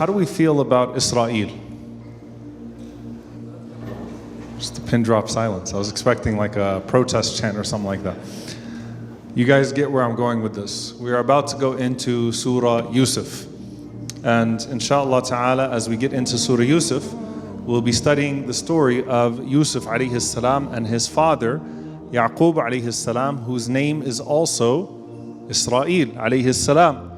how do we feel about Israel? Just a pin drop silence. I was expecting like a protest chant or something like that. You guys get where I'm going with this. We are about to go into Surah Yusuf. And inshallah ta'ala, as we get into Surah Yusuf, we'll be studying the story of Yusuf alayhi salam and his father, Yaqub alayhi salam, whose name is also Israel alayhi salam.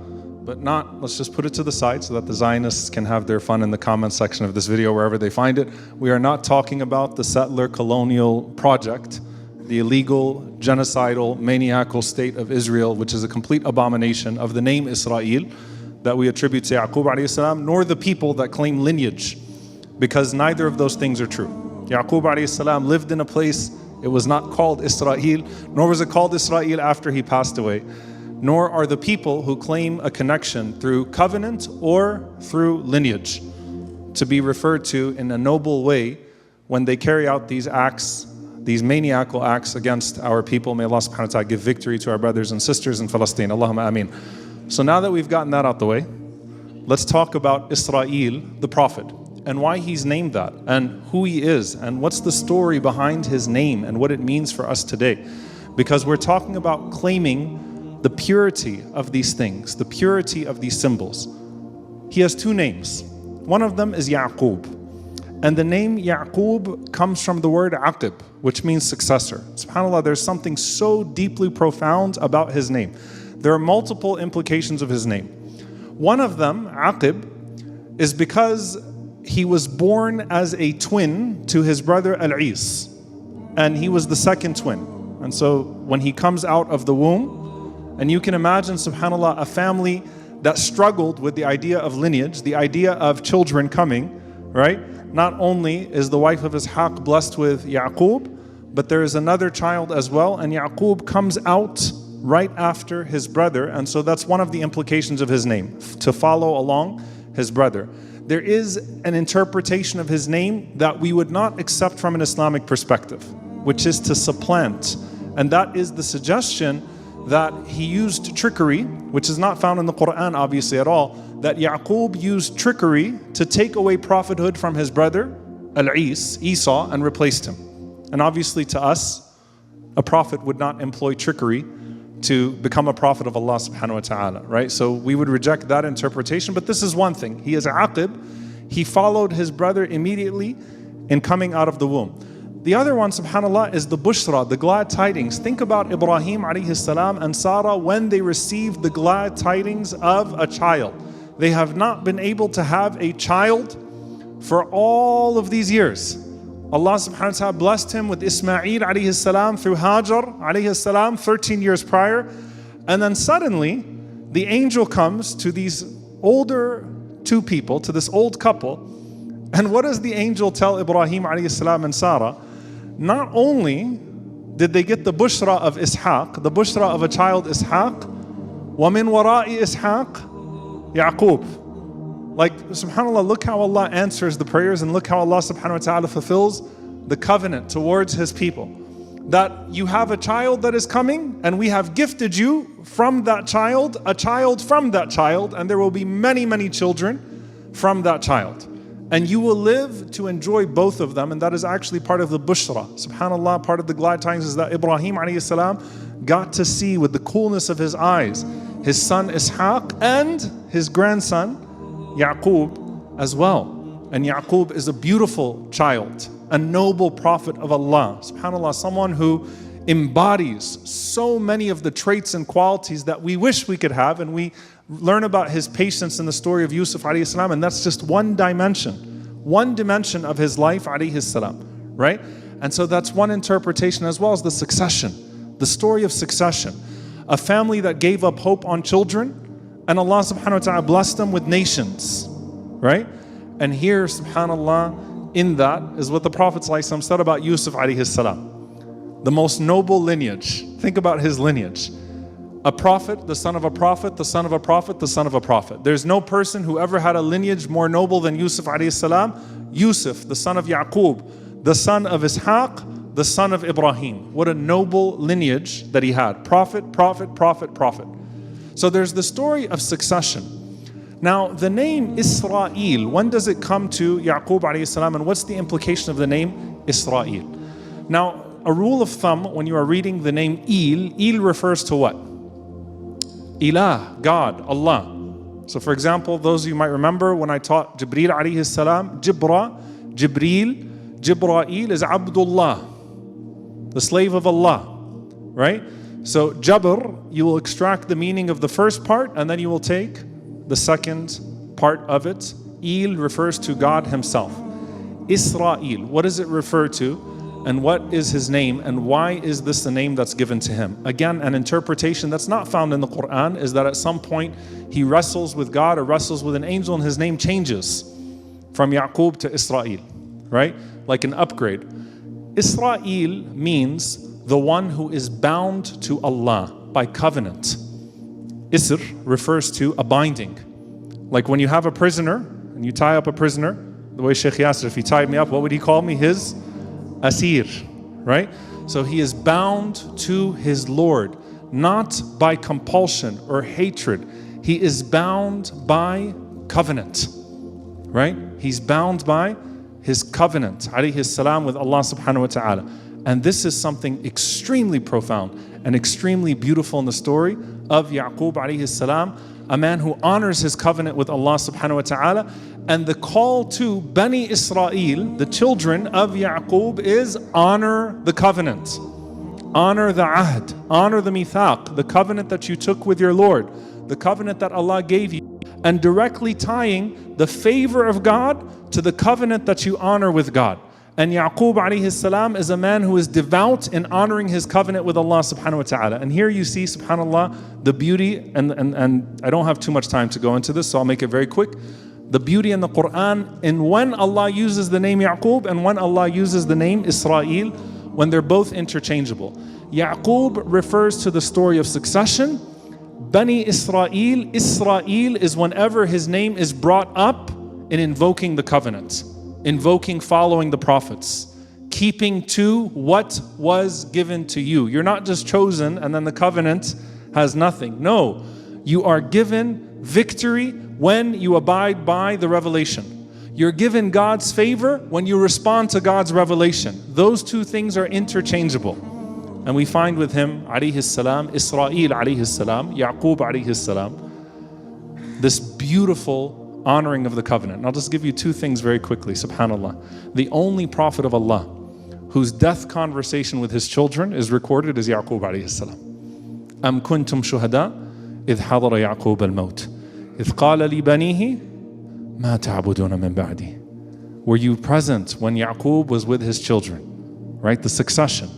But not, let's just put it to the side so that the Zionists can have their fun in the comment section of this video wherever they find it. We are not talking about the settler colonial project, the illegal, genocidal, maniacal state of Israel, which is a complete abomination of the name Israel that we attribute to Yaqub alayhi salam, nor the people that claim lineage, because neither of those things are true. Yaqub alayhi salam lived in a place, it was not called Israel, nor was it called Israel after he passed away. Nor are the people who claim a connection through covenant or through lineage to be referred to in a noble way when they carry out these acts, these maniacal acts against our people. May Allah subhanahu wa ta'ala give victory to our brothers and sisters in Palestine. Allahumma ameen. So now that we've gotten that out the way, let's talk about Israel, the prophet, and why he's named that, and who he is, and what's the story behind his name and what it means for us today. Because we're talking about claiming the purity of these things, the purity of these symbols. He has two names. One of them is Yaqub. And the name Yaqub comes from the word Aqib, which means successor. SubhanAllah, there's something so deeply profound about his name. There are multiple implications of his name. One of them, Aqib, is because he was born as a twin to his brother Al-Is. And he was the second twin. And so when he comes out of the womb, and you can imagine, subhanAllah, a family that struggled with the idea of lineage, the idea of children coming, right? Not only is the wife of Ishaq blessed with Yaqub, but there is another child as well, and Yaqub comes out right after his brother, and so that's one of the implications of his name, to follow along his brother. There is an interpretation of his name that we would not accept from an Islamic perspective, which is to supplant, and that is the suggestion that he used trickery, which is not found in the Quran obviously at all, that Yaqub used trickery to take away prophethood from his brother Al-Is, Esau, and replaced him. And obviously to us, a prophet would not employ trickery to become a prophet of Allah subhanahu wa ta'ala, right? So we would reject that interpretation, but this is one thing. He is Aqib, he followed his brother immediately in coming out of the womb. The other one, subhanAllah, is the bushra, the glad tidings. Think about Ibrahim alayhi salam and Sarah when they received the glad tidings of a child. They have not been able to have a child for all of these years. Allah subhanahu wa ta'ala blessed him with Ismail alayhi salam through Hajar alayhi salam 13 years prior. And then suddenly, the angel comes to these older two people, to this old couple. And what does the angel tell Ibrahim alayhi salam and Sarah? Not only did they get the bushra of Ishaq, the bushra of a child Ishaq, وَمِن وَرَاءِ إِسْحَاقَ Yaqub. Like, subhanAllah, look how Allah answers the prayers, and look how Allah subhanahu wa ta'ala fulfills the covenant towards his people. That you have a child that is coming, and we have gifted you from that child, a child from that child, and there will be many, many children from that child. And you will live to enjoy both of them, and that is actually part of the bushra. SubhanAllah, part of the glad tidings is that Ibrahim alayhi salam got to see with the coolness of his eyes his son Ishaq and his grandson Yaqub as well. And Yaqub is a beautiful child, a noble prophet of Allah. SubhanAllah, someone who embodies so many of the traits and qualities that we wish we could have, and we learn about his patience in the story of Yusuf alayhi salam, and that's just one dimension of his life alayhi salam, right? And so that's one interpretation, as well as the succession, the story of succession. A family that gave up hope on children, and Allah subhanahu wa ta'ala blessed them with nations, right? And here, subhanAllah, in that is what the Prophet ﷺ said about Yusuf alayhi salam. The most noble lineage. Think about his lineage. A prophet, the son of a prophet, the son of a prophet, the son of a prophet. There's no person who ever had a lineage more noble than Yusuf alayhi salam. Yusuf, the son of Yaqub, the son of Ishaq, the son of Ibrahim. What a noble lineage that he had. Prophet, prophet, prophet, prophet. So there's the story of succession. Now, the name Israel, when does it come to Yaqub alayhi salam, and what's the implication of the name Israel? Now, a rule of thumb when you are reading the name Il refers to what? Ilah, God, Allah. So for example, those of you might remember when I taught Jibreel alayhi salam, Jibreel is Abdullah, the slave of Allah, right? So Jabr, you will extract the meaning of the first part and then you will take the second part of it. Il refers to God himself. Israel, what does it refer to? And what is his name, and why is this the name that's given to him? Again, an interpretation that's not found in the Quran is that at some point he wrestles with God or wrestles with an angel and his name changes from Yaqub to Israel, right? Like an upgrade. Israel means the one who is bound to Allah by covenant. Isr refers to a binding. Like when you have a prisoner and you tie up a prisoner, the way Sheikh Yasser, if he tied me up, what would he call me? His Asir, right? So he is bound to his Lord, not by compulsion or hatred. He is bound by covenant, right? He's bound by his covenant, alayhi salam, with Allah subhanahu wa ta'ala. And this is something extremely profound and extremely beautiful in the story of Yaqub alayhi salam, a man who honors his covenant with Allah subhanahu wa ta'ala. And the call to Bani Israel, the children of Yaqub, is honor the covenant. Honor the ahd, honor the mithaq, the covenant that you took with your Lord, the covenant that Allah gave you, and directly tying the favor of God to the covenant that you honor with God. And Yaqub alayhi salam is a man who is devout in honoring his covenant with Allah subhanahu wa ta'ala. And here you see, subhanAllah, the beauty, and I don't have too much time to go into this, so I'll make it very quick. The beauty in the Quran, and when Allah uses the name Yaqub and when Allah uses the name Israel, when they're both interchangeable. Yaqub refers to the story of succession. Bani Israel is whenever his name is brought up in invoking the covenant, invoking following the prophets, keeping to what was given to you. You're not just chosen and then the covenant has nothing. No, you are given victory when you abide by the revelation. You're given God's favor when you respond to God's revelation. Those two things are interchangeable. And we find with him, alayhi salam, Israel alayhi salam, Yaqub alayhi salam, this beautiful honoring of the covenant. And I'll just give you two things very quickly, subhanAllah. The only prophet of Allah whose death conversation with his children is recorded is Yaqub alayhi salam. Am kuntum shuhada idh hadara Yaqub al-maut idh qala li banihi ma ta'buduna min ba'di. Were you present when Yaqub was with his children? Right, the succession.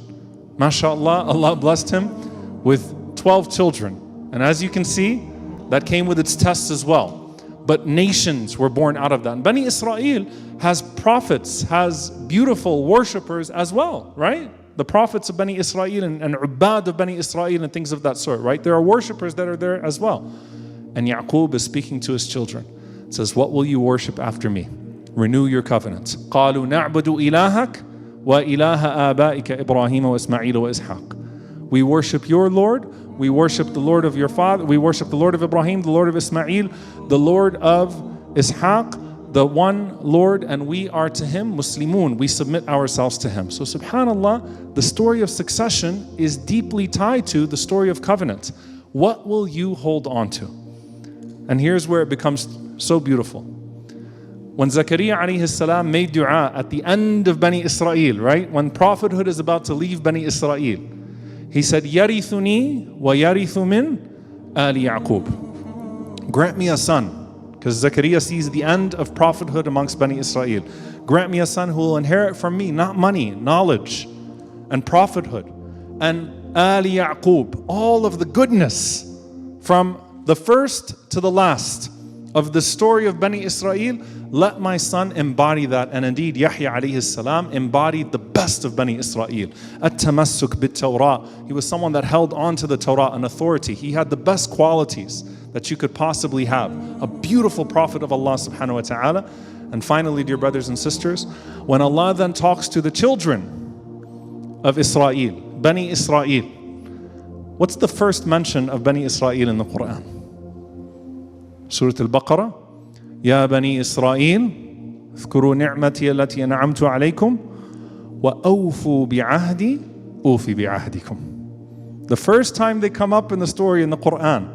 MashaAllah, Allah blessed him with 12 children. And as you can see, that came with its tests as well. But nations were born out of that. And Bani Israel has prophets, has beautiful worshippers as well, right? The prophets of Bani Israel and Ubbad of Bani Israel and things of that sort, right? There are worshippers that are there as well. And Yaqub is speaking to his children. It says, what will you worship after me? Renew your covenants. قَالُوا نَعْبُدُ إِلَهَكَ وَإِلَهَ آبَائِكَ إِبْرَاهِيمَ وَإِسْمَعِيلَ وَإِسْحَاقَ. We worship your Lord, we worship the Lord of your father, we worship the Lord of Ibrahim, the Lord of Ismail, the Lord of Ishaq, the one Lord, and we are to him Muslimun, we submit ourselves to him. So subhanAllah, the story of succession is deeply tied to the story of covenant. What will you hold on to? And here's where it becomes so beautiful. When Zakaria alayhi salam made dua at the end of Bani Israel, right? When prophethood is about to leave Bani Israel, he said, Yarithuni wa yarithu min ali Yaqub. Grant me a son, because Zakaria sees the end of prophethood amongst Bani Israel. Grant me a son who will inherit from me, not money, knowledge, and prophethood. And ali Yaqub, all of the goodness from the first to the last of the story of Bani Israel, let my son embody that. And indeed, Yahya alayhi salam embodied the best of Bani Israel. At-tamassuk bit-Torah. He was someone that held on to the Torah and authority. He had the best qualities that you could possibly have. A beautiful prophet of Allah subhanahu wa ta'ala. And finally, dear brothers and sisters, when Allah then talks to the children of Israel, Bani Israel, what's the first mention of Bani Israel in the Quran? Surah Al-Baqarah, Ya Bani Israel, اذكروا نعمتي التي أنعمت عليكم وأوفوا بعهدي أوفي بعهدكم. The first time they come up in the story in the Quran,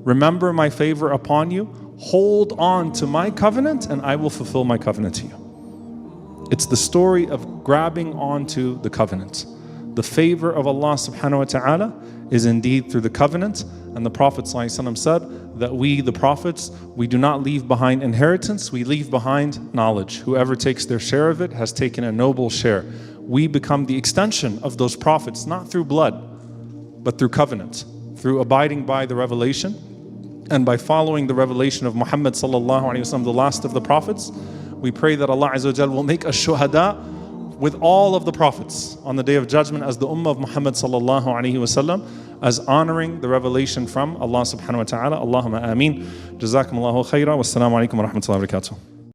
remember my favor upon you, hold on to my covenant and I will fulfill my covenant to you. It's the story of grabbing onto the covenant. The favor of Allah subhanahu wa ta'ala is indeed through the covenant. And the Prophet ﷺ said that we, the prophets, we do not leave behind inheritance, we leave behind knowledge. Whoever takes their share of it has taken a noble share. We become the extension of those prophets, not through blood, but through covenant, through abiding by the revelation and by following the revelation of Muhammad sallallahu alaihi wasallam, the last of the prophets. We pray that Allah Azza wa Jal will make us shuhada with all of the prophets on the Day of Judgment as the ummah of Muhammad sallallahu alaihi wasallam, as honoring the revelation from Allah subhanahu wa ta'ala. Allahumma ameen. Jazakumullahu khaira. Wassalamu alaikum wa rahmatullahi wa barakatuh.